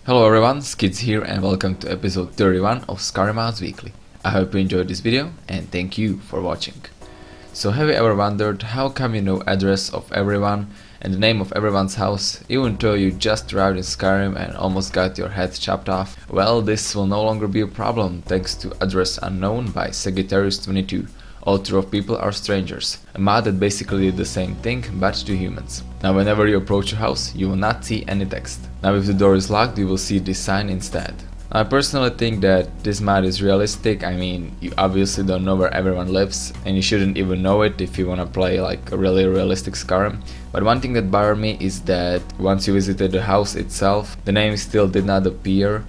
Hello everyone, Skits here and welcome to episode 31 of Skyrim Weekly. I hope you enjoyed this video and thank you for watching. So have you ever wondered how come you know address of everyone and the name of everyone's house even though you just arrived in Skyrim and almost got your head chopped off? Well, this will no longer be a problem thanks to Address Unknown by Sagittarius22. Author of People Are Strangers, a mod that basically did the same thing but to humans. Now whenever you approach a house, you will not see any text. Now if the door is locked, you will see this sign instead. Now, I personally think that this mod is realistic. I mean, you obviously don't know where everyone lives and you shouldn't even know it if you wanna play like a really realistic Skyrim. But one thing that bothered me is that once you visited the house itself, the name still did not appear.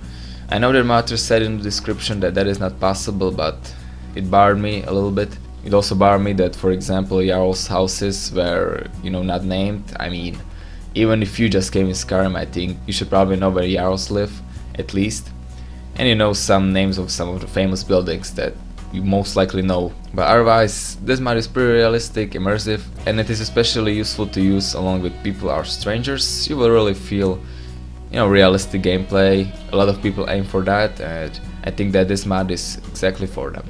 I know that Matter said in the description that that is not possible, but it bothered me a little bit. It also bothered me that, for example, Jarl's houses were, not named. I mean, even if you just came in Skyrim, I think you should probably know where Jarls live, at least. And you know some names of some of the famous buildings that you most likely know. But otherwise, this mod is pretty realistic, immersive, and it is especially useful to use along with People Are Strangers. You will really feel, realistic gameplay. A lot of people aim for that, and I think that this mod is exactly for them.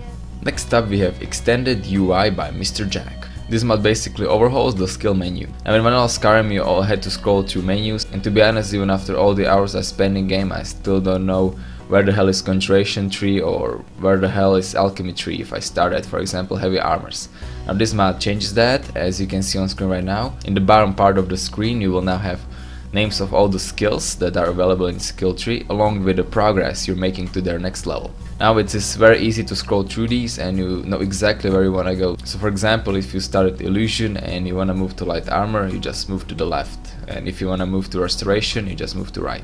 Next up we have Extended UI by MrJack. This mod basically overhauls the skill menu. And in vanilla Skyrim you all had to scroll through menus, and to be honest, even after all the hours I spent in game, I still don't know where the hell is Conjuration tree or where the hell is Alchemy tree if I start at, for example, heavy armors. Now this mod changes that, as you can see on screen right now. In the bottom part of the screen you will now have names of all the skills that are available in skill tree along with the progress you're making to their next level. Now it is very easy to scroll through these and you know exactly where you want to go. So for example, if you start at Illusion and you want to move to Light Armor, you just move to the left, and if you want to move to Restoration, you just move to right.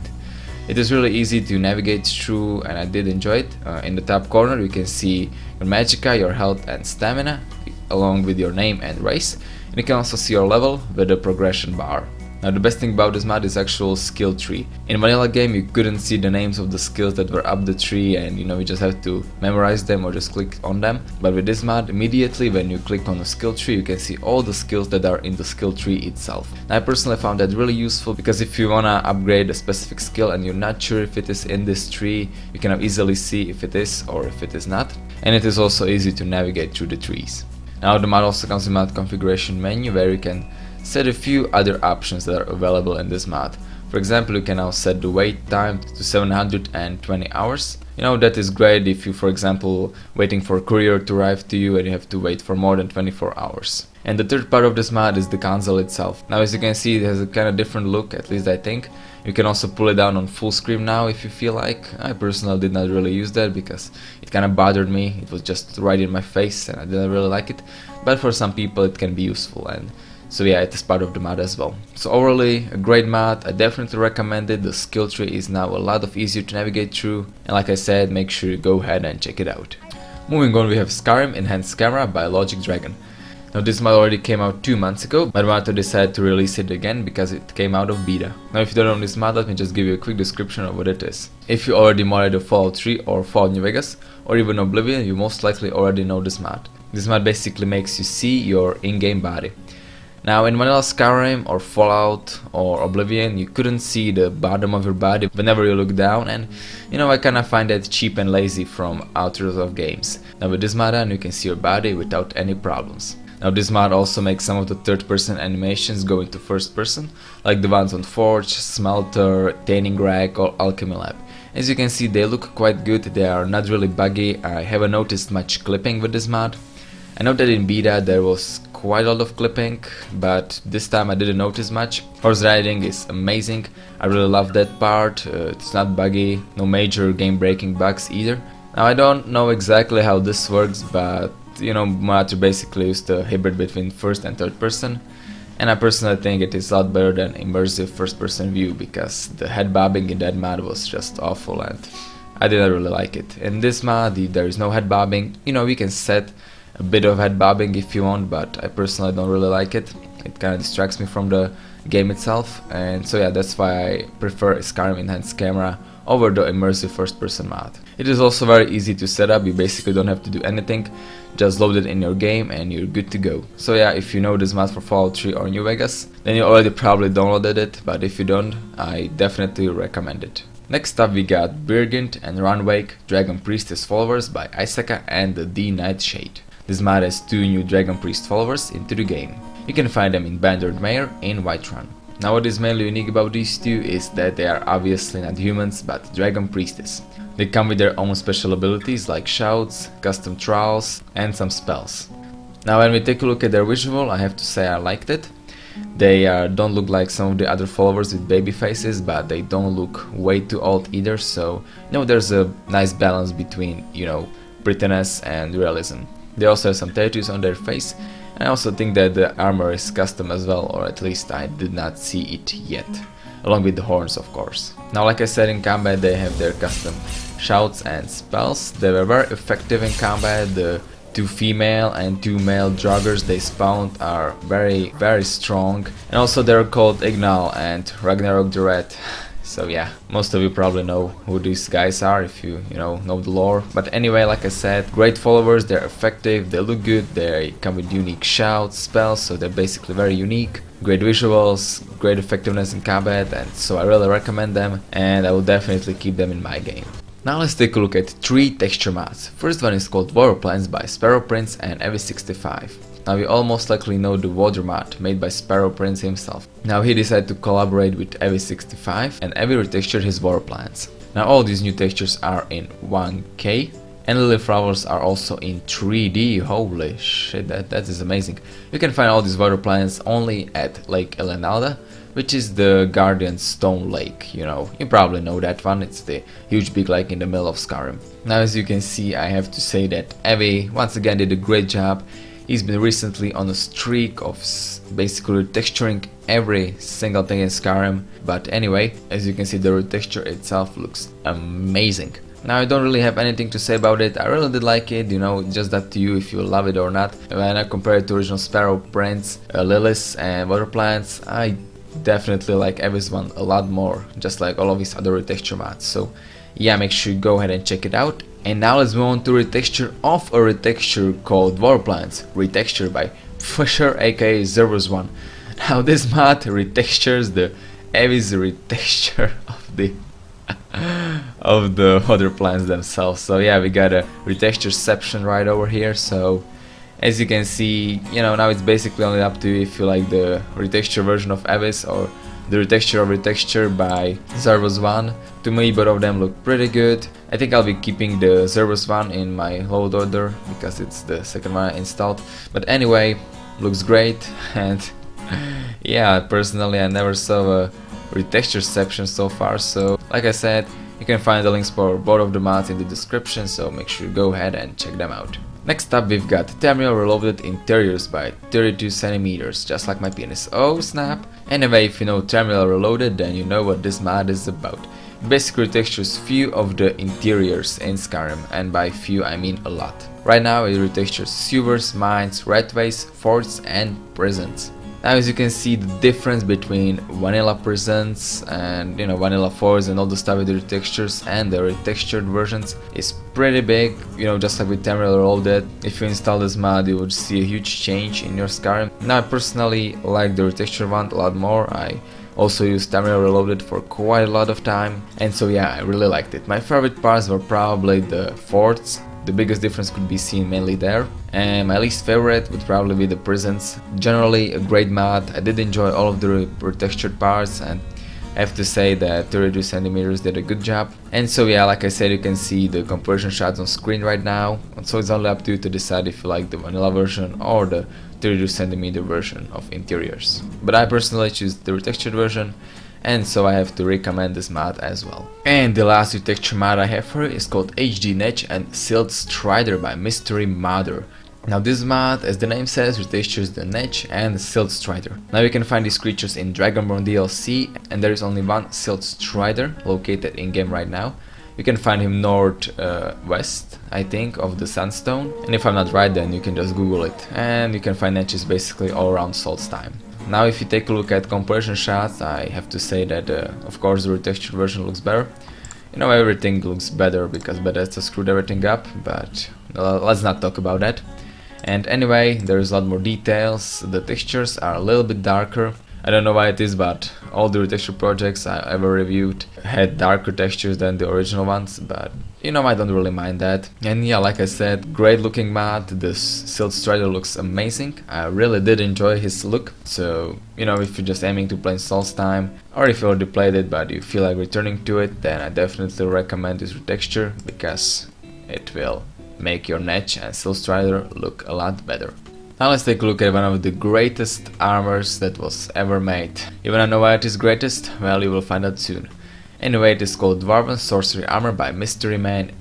It is really easy to navigate through and I did enjoy it. In the top corner you can see your magicka, your health and stamina along with your name and race, and you can also see your level with the progression bar. Now the best thing about this mod is actual skill tree. In vanilla game you couldn't see the names of the skills that were up the tree and you just have to memorize them or just click on them. But with this mod, immediately when you click on the skill tree you can see all the skills that are in the skill tree itself. Now, I personally found that really useful because if you wanna upgrade a specific skill and you're not sure if it is in this tree, you can easily see if it is or if it is not. And it is also easy to navigate through the trees. Now the mod also comes with mod configuration menu where you can set a few other options that are available in this mod. For example, you can now set the wait time to 720 hours. That is great if you, for example, waiting for a courier to arrive to you and you have to wait for more than 24 hours. And the third part of this mod is the console itself. Now as you can see, it has a kind of different look, at least I think. You can also pull it down on full screen now if you feel like. I personally did not really use that because it kind of bothered me. It was just right in my face and I didn't really like it. But for some people it can be useful, and so yeah, it is part of the mod as well. So overall, a great mod, I definitely recommend it. The skill tree is now a lot easier to navigate through, and like I said, make sure you go ahead and check it out. Moving on, we have Skyrim Enhanced Camera by LogicDragon. Now this mod already came out 2 months ago, but Matter decided to release it again because it came out of beta. Now if you don't know this mod, let me just give you a quick description of what it is. If you already modded the Fallout 3 or Fallout New Vegas or even Oblivion, you most likely already know this mod. This mod basically makes you see your in-game body. Now in vanilla Skyrim or Fallout or Oblivion you couldn't see the bottom of your body whenever you look down, and I kinda find that cheap and lazy from authors of games. Now with this mod on you can see your body without any problems. Now this mod also makes some of the third person animations go into first person, like the ones on Forge, Smelter, Tanning Rack or Alchemy Lab. As you can see, they look quite good, they are not really buggy. I haven't noticed much clipping with this mod. I know that in beta there was quite a lot of clipping, but this time I didn't notice much. Horse riding is amazing, I really love that part, it's not buggy, no major game breaking bugs either. Now I don't know exactly how this works, but Matter basically used a hybrid between first and third person, and I personally think it is a lot better than immersive first person view because the head bobbing in that mod was just awful and I didn't really like it. In this mod there is no head bobbing. We can set a bit of head bobbing if you want, but I personally don't really like it. It kind of distracts me from the game itself, and so yeah, that's why I prefer Skyrim Enhanced Camera over the immersive first person mod. It is also very easy to set up, you basically don't have to do anything, just load it in your game and you're good to go. So yeah, if you know this mod for Fallout 3 or New Vegas, then you already probably downloaded it, but if you don't, I definitely recommend it. Next up we got Byrgith and Rannweig, Dragon Priestess followers by Aisaka and TheDNightshade. This mod has 2 new Dragon Priest followers into the game. You can find them in Bannered Mare in Whiterun. Now what is mainly unique about these 2 is that they are obviously not humans but Dragon Priestess. They come with their own special abilities like shouts, custom trowels and some spells. Now when we take a look at their visual, I have to say I liked it. They don't look like some of the other followers with baby faces, but they don't look way too old either, so there's a nice balance between, prettiness and realism. They also have some tattoos on their face, and I also think that the armor is custom as well, or at least I did not see it yet, along with the horns of course. Now like I said, in combat they have their custom shouts and spells. They were very effective in combat. The 2 female and 2 male joggers they spawned are very strong, and also they're called Ignal and Ragnarok the Red. So yeah, most of you probably know who these guys are if you know the lore. But anyway, like I said, great followers, they're effective, they look good, they come with unique shouts, spells, so they're basically very unique. Great visuals, great effectiveness in combat, and so I really recommend them, and I will definitely keep them in my game. Now let's take a look at 3 texture mods. First one is called WATERplants by SparrowPrince and Evi65. Now we all most likely know the water mod made by SparrowPrince himself. Now he decided to collaborate with Evi65 and Evi retextured his WATERplants. Now all these new textures are in 1K and lily flowers are also in 3D. Holy shit, that is amazing. You can find all these WATERplants only at Lake Elenalda, which is the Guardian Stone Lake, you probably know that one, it's the huge big lake in the middle of Skyrim. Now as you can see, I have to say that Evi once again did a great job. He's been recently on a streak of basically retexturing every single thing in Skyrim, but anyway, as you can see, the retexture itself looks amazing. Now I don't really have anything to say about it. I really did like it, it's just up to you if you love it or not. When I compare it to original SparrowPrince, lilies and WATERplants, I definitely like Evi's one a lot more, just like all of his other retexture mods. So yeah, make sure you go ahead and check it out. And now let's move on to retexture of a retexture called WATERplants, retexture by Pfuscher aka Zervus1. Now this mod retextures the Evi's retexture of the WATERplants themselves. So yeah, we got a retextureception right over here. So as you can see, now it's basically only up to you if you like the retexture version of Evis or the retexture of retexture by Zervus1. To me, both of them look pretty good. I think I'll be keeping the Zervus1 in my load order because it's the second one I installed. But anyway, looks great, and yeah, personally I never saw a retextureception so far. So like I said, you can find the links for both of the mods in the description, so make sure you go ahead and check them out. Next up we've got Tamriel Reloaded Interiors by 32 cm, just like my penis. Oh snap! Anyway, if you know Tamriel Reloaded, then you know what this mod is about. It basically retextures few of the interiors in Skyrim, and by few I mean a lot. Right now it retextures sewers, mines, redways, forts and prisons. Now as you can see, the difference between vanilla prisons and vanilla forts and all the stuff with the retextures and the retextured versions is pretty big. Just like with Tamriel Reloaded, if you install this mod you would see a huge change in your Skyrim. Now I personally like the retexture one a lot more. I also used Tamriel Reloaded for quite a lot of time, and so yeah, I really liked it. My favorite parts were probably the forts. The biggest difference could be seen mainly there, and my least favorite would probably be the prisons. Generally a great mod. I did enjoy all of the retextured parts, and I have to say that 32 cm did a good job. And so yeah, like I said, you can see the comparison shots on screen right now, and so it's only up to you to decide if you like the vanilla version or the 32 cm version of interiors. But I personally choose the retextured version, and so I have to recommend this mod as well. And the last retexture mod I have here is called HD Netch and Siltstrider by MysteryModder. Now this mod, as the name says, retextures the Netch and Siltstrider. Now you can find these creatures in Dragonborn DLC, and there is only one Siltstrider located in game right now. You can find him northwest, I think, of the Sunstone, and if I'm not right, then you can just Google it, and you can find Netches basically all around Solstheim. Now if you take a look at comparison shots, I have to say that of course the retextured version looks better. Everything looks better because Bethesda screwed everything up, but let's not talk about that. And anyway, there's a lot more details, the textures are a little bit darker. I don't know why it is, but all the retexture projects I ever reviewed had darker textures than the original ones, but you know, I don't really mind that. And yeah, like I said, great looking mod. This Siltstrider looks amazing. I really did enjoy his look. So, you know, if you're just aiming to play Souls time, or if you already played it but you feel like returning to it, then I definitely recommend this retexture, because it will make your Netch and Siltstrider look a lot better. Now let's take a look at one of the greatest armors that was ever made. You wanna know why it is greatest? Well, you will find out soon. Anyway, it is called Dwarven Sorcery Armor by MysteryModder.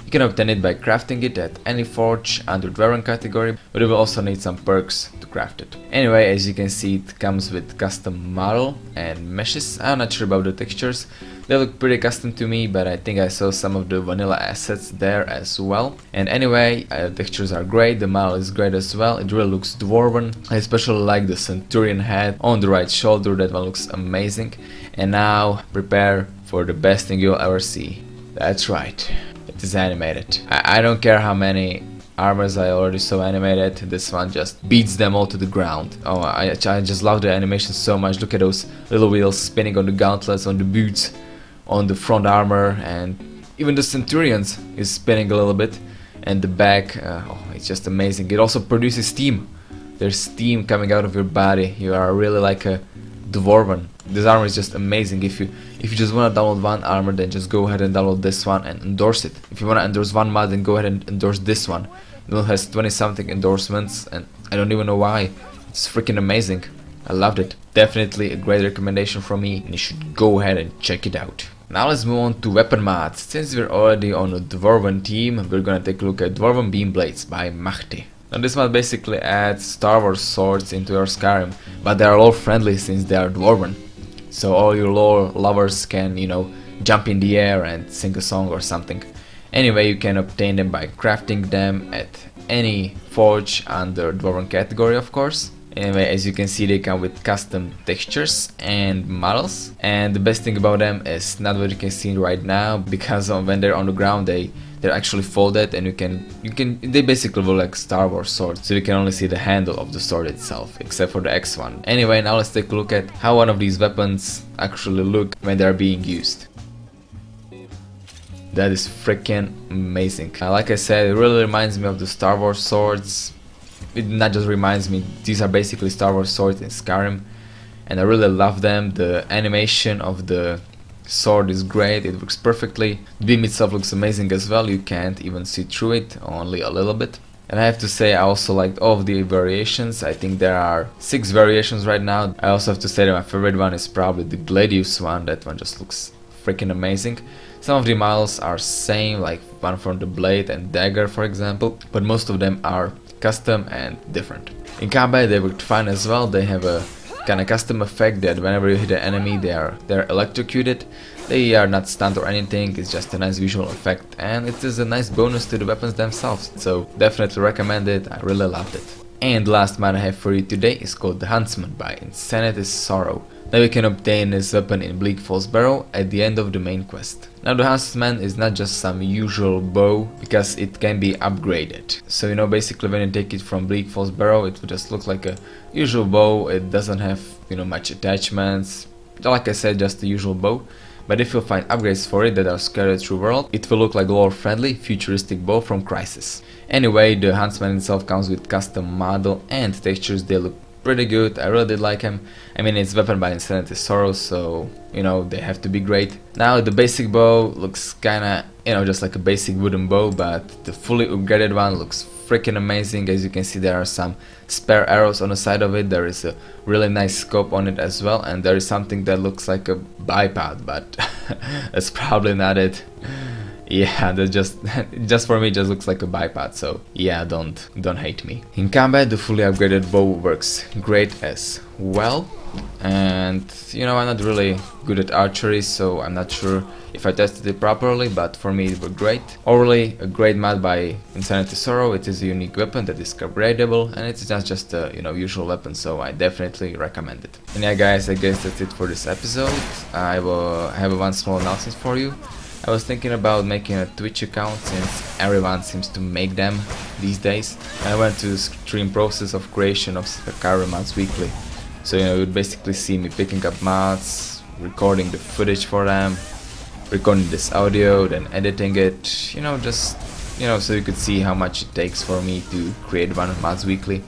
You can obtain it by crafting it at any forge under Dwarven category, but you will also need some perks to craft it. Anyway, as you can see, it comes with custom model and meshes. I'm not sure about the textures. They look pretty custom to me, but I think I saw some of the vanilla assets there as well. And anyway, textures are great, the model is great as well, it really looks Dwarven. I especially like the Centurion head on the right shoulder, that one looks amazing. And now, prepare for the best thing you'll ever see. That's right, it is animated. I don't care how many armors I already saw animated, this one just beats them all to the ground. Oh, I just love the animation so much. Look at those little wheels spinning on the gauntlets, on the boots, on the front armor, and even the Centurions is spinning a little bit, and the back, oh, it's just amazing. It also produces steam. There's steam coming out of your body. You are really like a Dwarven. This armor is just amazing. If you just want to download one armor, then just go ahead and download this one and endorse it. If you want to endorse one mod, then go ahead and endorse this one. It has 20 something endorsements, and I don't even know why. It's freaking amazing. I loved it. Definitely a great recommendation from me, and you should go ahead and check it out. Now let's move on to weapon mods. Since we're already on a Dwarven team, we're gonna take a look at Dwarven Beam Blades by mahty. Now this mod basically adds Star Wars swords into your Skyrim, but they are lore friendly since they are Dwarven. So all your lore lovers can, you know, jump in the air and sing a song or something. Anyway, you can obtain them by crafting them at any forge under Dwarven category, of course. Anyway, as you can see, they come with custom textures and models, and the best thing about them is not what you can see right now, because when they're on the ground they're actually folded, and they basically look like Star Wars swords, so you can only see the handle of the sword itself, except for the X one. Anyway, now let's take a look at how one of these weapons actually look when they're being used. That is freaking amazing. Like I said, it really reminds me of the Star Wars swords. It not just reminds me, these are basically Star Wars swords in Skyrim, and I really love them. The animation of the sword is great, it works perfectly. The beam itself looks amazing as well, you can't even see through it, only a little bit. And I have to say, I also liked all of the variations. I think there are 6 variations right now. I also have to say that my favorite one is probably the Gladius one. That one just looks freaking amazing. Some of the models are same, like one from the blade and dagger for example, but most of them are custom and different. In combat they worked fine as well. They have a kinda custom effect that whenever you hit an enemy they're electrocuted. They are not stunned or anything, it's just a nice visual effect, and it is a nice bonus to the weapons themselves, so definitely recommend it, I really loved it. And the last mod I have for you today is called the Huntsman by InsanitySorrow. Now you can obtain this weapon in Bleak Falls Barrow at the end of the main quest. Now the Huntsman is not just some usual bow, because it can be upgraded. So you know, basically when you take it from Bleak Falls Barrow, it will just look like a usual bow. It doesn't have, you know, much attachments, like I said, just the usual bow. But if you find upgrades for it that are scattered through world, it will look like lore friendly futuristic bow from Crysis. Anyway, the Huntsman itself comes with custom model and textures. They look pretty good, I really did like him. I mean, it's weapon by InsanitySorrow, so you know, they have to be great. Now the basic bow looks kinda, you know, just like a basic wooden bow, but the fully upgraded one looks freaking amazing. As you can see, there are some spare arrows on the side of it, there is a really nice scope on it as well, and there is something that looks like a bipod, but that's probably not it. Yeah, that just for me just looks like a bipod, so yeah, don't hate me. In combat, the fully upgraded bow works great as well, and you know, I'm not really good at archery, so I'm not sure if I tested it properly, but for me it worked great. Overall, a great mod by InsanitySorrow. It is a unique weapon that is upgradable, and it's not just a, you know, usual weapon, so I definitely recommend it. And yeah guys, I guess that's it for this episode. I will have one small announcement for you. I was thinking about making a Twitch account since everyone seems to make them these days. I went to the stream process of creation of Skyrim mods weekly, So you would basically see me picking up mods, recording the footage for them, recording this audio, then editing it, just so you could see how much it takes for me to create one mods weekly.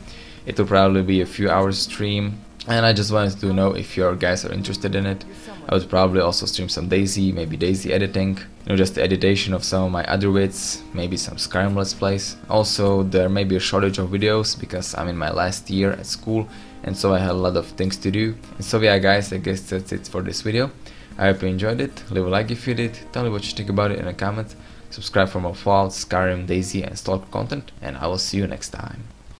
It will probably be a few hours stream, and I just wanted to know if you guys are interested in it. I would probably also stream some Daisy, maybe Daisy editing, just the editation of some of my other vids, maybe some Skyrim let's plays. Also, there may be a shortage of videos because I'm in my last year at school, and so I have a lot of things to do. And so yeah guys, I guess that's it for this video. I hope you enjoyed it. Leave a like if you did, tell me what you think about it in a comment, subscribe for more Fallout, Skyrim, Daisy and Stalker content, and I will see you next time.